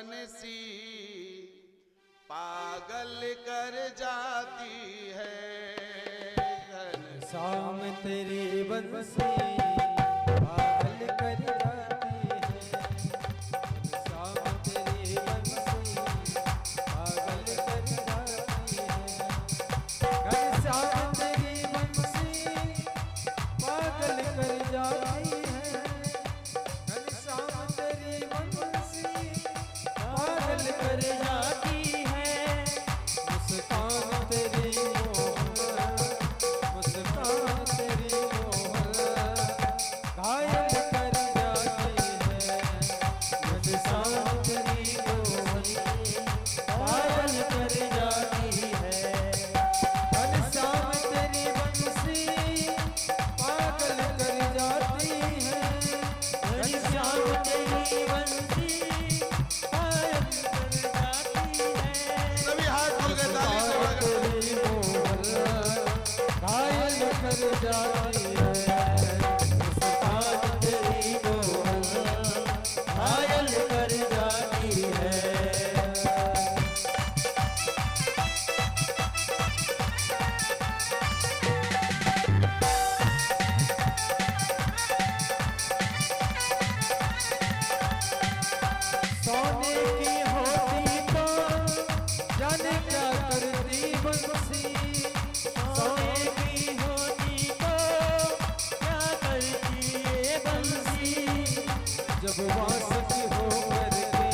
बंसी पागल कर जाती है। शाम तेरी बंसी पागल कर जाती है। शाम तेरी बंसी पागल कर जाती है। शाम तेरी बंसी पागल कर जाती है। शाम तेरी बंसी पागल कर जाती है। मुस्कान तेरी मुस्कान तेरी घायल कर जाती है। मुस्कान तेरी घायल कर जाती है। घनश्याम तेरी बंसी पागल कर जाती है। घनश्याम तेरी बंसी पागल कर जाती है। सभी हाथ खोल के ताली से घायल कर जाती है। मुस्कान तेरी घायल कर जाती है। सोने की होती तो जाने क्या करती बंसी। सोने की होती तो क्या करती ये बंसी। जब वास की हो करके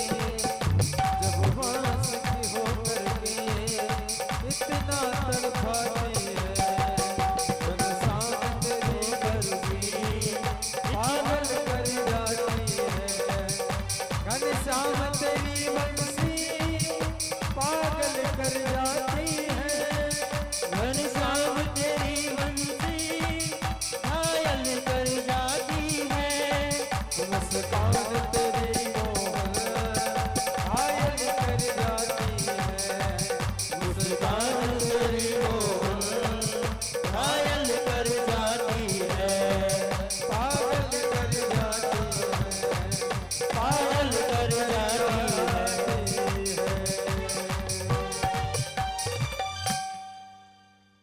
जब वास की हो करके इतना तड़पाती है। घनश्याम तेरी बंसी पागल कर जाती है। घनश्याम तेरी बंसी पागल कर जाती है। घनश्याम तेरी बंसी घायल कर जाती है। मुस्कान तेरी घायल कर जाती है। मुस्कान तेरी घायल कर जाती है। पागल कर जाती है। पागल कर जाती है।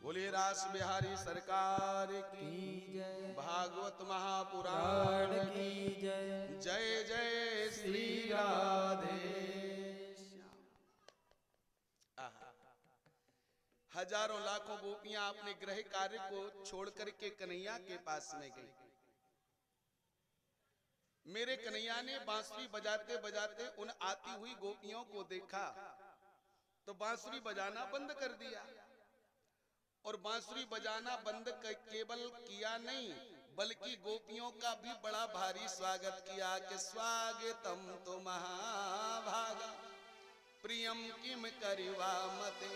बोलिए रास बिहारी सरकार की जय। भागवत महापुराण प्राण की की जय। जय जय श्री राधे श्याम। आहा। हजारों लाखों गोपियां अपने गृह कार्य को छोड़ करके कन्हैया के पास में गई। मेरे कन्हैया ने बांसुरी बजाते बजाते उन आती हुई गोपियों को देखा तो बांसुरी बजाना बंद कर दिया। और बांसुरी बजाना बंद केवल किया नहीं बल्कि गोपियों का भी बड़ा भारी स्वागत किया कि स्वागतम तो महाभागा प्रियम किम करिवा मते।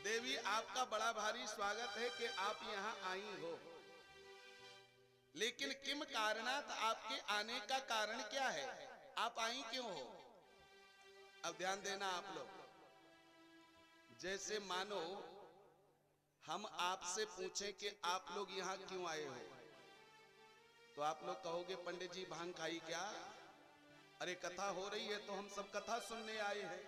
देवी आपका बड़ा भारी स्वागत है कि आप यहाँ आई हो, लेकिन किम कारणात आपके आने का कारण क्या है, आप आई क्यों हो। अब ध्यान देना आप लोग, जैसे मानो हम आपसे पूछें कि आप लोग यहाँ क्यों आए हो, तो आप लोग कहोगे पंडित जी भांग खाई क्या। अरे कथा हो रही है तो हम सब कथा सुनने आए हैं।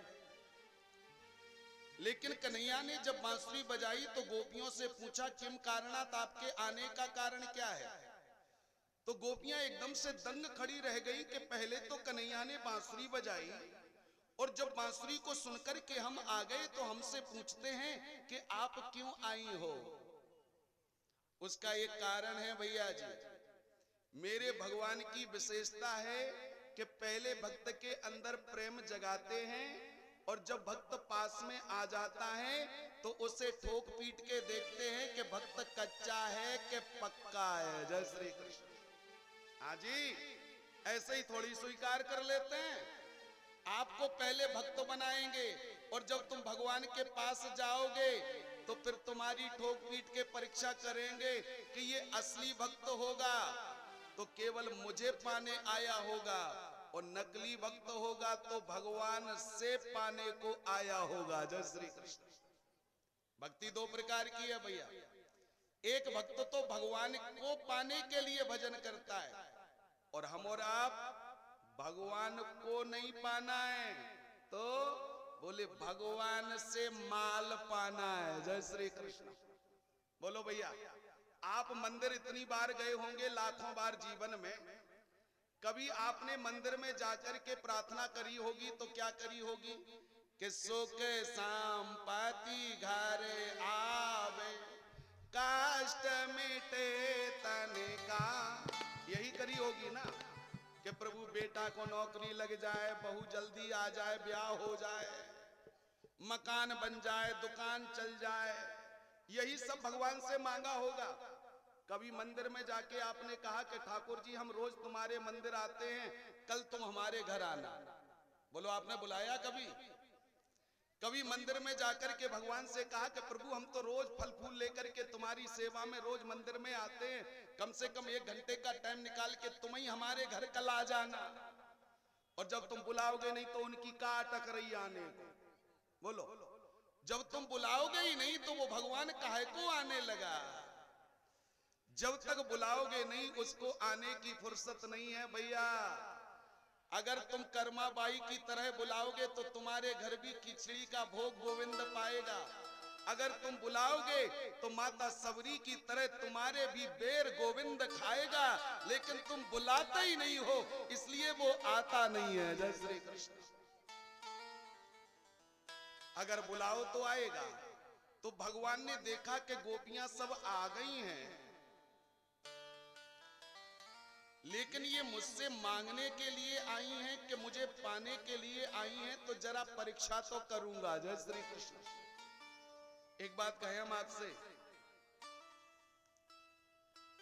लेकिन कन्हैया ने जब बांसुरी बजाई तो गोपियों से पूछा किम कारणात आपके आने का कारण क्या है। तो गोपियां एकदम से दंग खड़ी रह गई कि पहले तो कन्हैया ने बांसुरी बजाई और जब बांसुरी को सुनकर के हम आ गए तो हमसे पूछते हैं कि आप क्यों आई हो। उसका एक कारण है भैया जी, मेरे भगवान की विशेषता है कि पहले भक्त के अंदर प्रेम जगाते हैं और जब भक्त पास में आ जाता है तो उसे ठोक पीट के देखते हैं कि भक्त कच्चा है कि पक्का है। जय श्री कृष्ण। हाँ जी, ऐसे ही थोड़ी स्वीकार कर लेते हैं। आपको पहले भक्त बनाएंगे और जब तुम भगवान के पास जाओगे तो फिर तुम्हारी ठोक पीट के परीक्षा करेंगे कि ये असली भक्त होगा तो केवल मुझे पाने आया होगा और नकली भक्त होगा तो भगवान से पाने को आया होगा। जय श्री कृष्ण। भक्ति दो प्रकार की है भैया। एक भक्त तो भगवान को पाने के लिए भजन करता है और हम और आप भगवान को नहीं पाना है, तो बोले भगवान से माल पाना है। जय श्री कृष्ण। बोलो भैया, आप मंदिर इतनी बार गए होंगे, लाखों बार जीवन में, कभी आपने मंदिर में जाकर के प्रार्थना करी होगी तो क्या करी होगी कि सुख संपत्ति घरे आवे, कष्ट मिटे तन का, यही करी होगी ना कि प्रभु बेटा को नौकरी लग जाए, बहू जल्दी आ जाए, ब्याह हो जाए, मकान बन जाए, दुकान चल जाए, यही सब भगवान से मांगा होगा। कभी मंदिर में जाके आपने कहा कि ठाकुर जी हम रोज तुम्हारे मंदिर आते हैं, कल तुम हमारे घर आना। बोलो आपने बुलाया कभी? कभी मंदिर में जाकर के भगवान से कहा कि प्रभु हम तो रोज फल फूल लेकर के तुम्हारी सेवा में रोज मंदिर में आते हैं, कम से कम 1 घंटे का टाइम निकाल के तुम ही हमारे घर कल आ जाना। और जब तुम बुलाओगे नहीं तो उनकी का अटक रही आने को। बोलो, जब तुम बुलाओगे ही नहीं तो वो भगवान काहे को आने लगा? जब तक बुलाओगे नहीं उसको आने की फुर्सत नहीं है भैया। अगर तुम कर्माबाई की तरह बुलाओगे तो तुम्हारे घर भी खिचड़ी का भोग गोविंद पाएगा। अगर तुम बुलाओगे तो माता सबरी की तरह तुम्हारे भी बेर गोविंद खाएगा, लेकिन तुम बुलाते ही नहीं हो, इसलिए वो आता नहीं है। जय श्री कृष्ण। अगर बुलाओ तो आएगा। तो भगवान ने देखा कि गोपियां सब आ गई हैं, लेकिन ये मुझसे मांगने के लिए आई हैं कि मुझे पाने के लिए आई हैं, तो जरा परीक्षा तो करूंगा। जय श्री कृष्ण। एक बात कहें हम आपसे,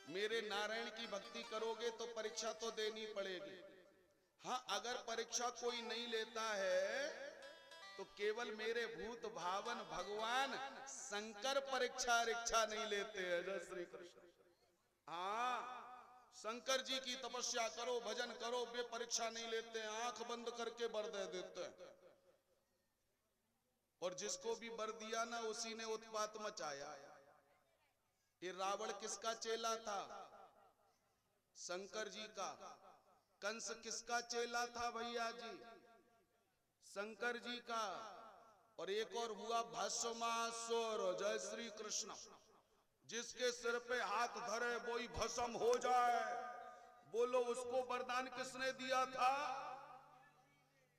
मेरे नारायण की भक्ति करोगे तो परीक्षा तो देनी पड़ेगी। हाँ, अगर परीक्षा कोई नहीं लेता है तो केवल मेरे भूत भावन भगवान शंकर परीक्षा रिक्षा नहीं लेते हैं। जय श्री कृष्ण। हाँ, शंकर जी की तपस्या करो, भजन करो, वे परीक्षा नहीं लेते हैं, आंख बंद करके वर दे देते हैं। और जिसको भी वर दिया ना उसी ने उत्पात मचाया। ये रावण किसका चेला था? शंकर जी का। कंस किसका चेला था भैया जी? शंकर जी का। और एक और हुआ भस्मासुर। जय श्री कृष्ण। जिसके सिर पे हाथ धरे वो ही भस्म हो जाए। बोलो उसको वरदान किसने दिया था?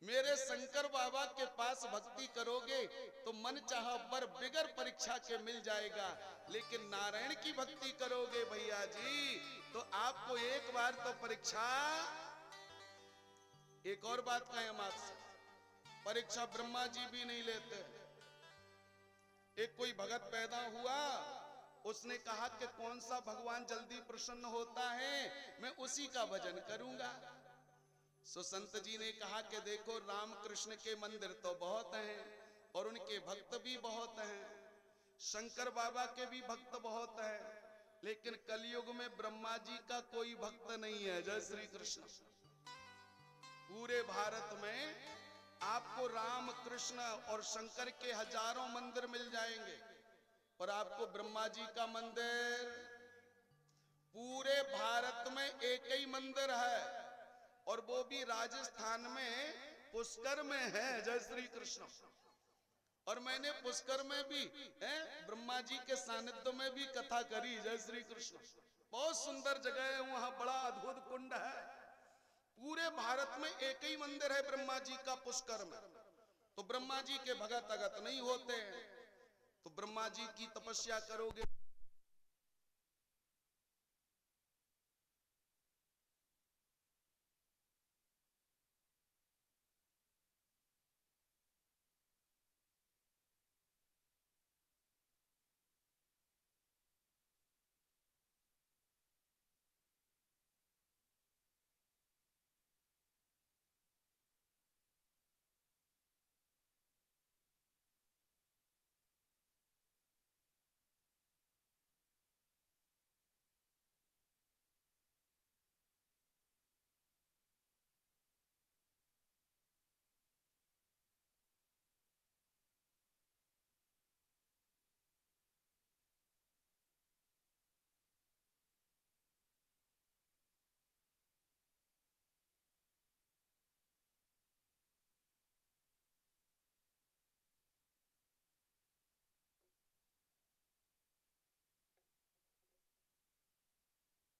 मेरे शंकर बाबा के पास भक्ति करोगे तो मन चाहा वर बिगर परीक्षा के मिल जाएगा, लेकिन नारायण की भक्ति करोगे भैया जी तो आपको एक बार तो परीक्षा। एक और बात कहें हम आपसे, परीक्षा ब्रह्मा जी भी नहीं लेते। एक कोई भगत पैदा हुआ, उसने कहा कि कौन सा भगवान जल्दी प्रसन्न होता है, मैं उसी का भजन करूंगा। सो संत जी ने कहा कि देखो राम कृष्ण के मंदिर तो बहुत हैं और उनके भक्त भी बहुत हैं, शंकर बाबा के भी भक्त बहुत हैं, लेकिन कलयुग में ब्रह्मा जी का कोई भक्त नहीं है। जय श्री कृष्ण। पूरे भारत में आपको राम कृष्ण और शंकर के हजारों मंदिर मिल जाएंगे, और आपको ब्रह्मा जी का मंदिर पूरे भारत में एक ही मंदिर है, और वो भी राजस्थान में पुष्कर में है। जय श्री कृष्ण। और मैंने पुष्कर में भी ब्रह्मा जी के सानिध्य में भी कथा करी। जय श्री कृष्ण। बहुत सुंदर जगह है, वहां बड़ा अद्भुत कुंड है। पूरे भारत में एक ही मंदिर है ब्रह्मा जी का पुष्कर में। तो ब्रह्मा जी के भगत अगत नहीं होते हैं, तो ब्रह्मा जी की तपस्या करोगे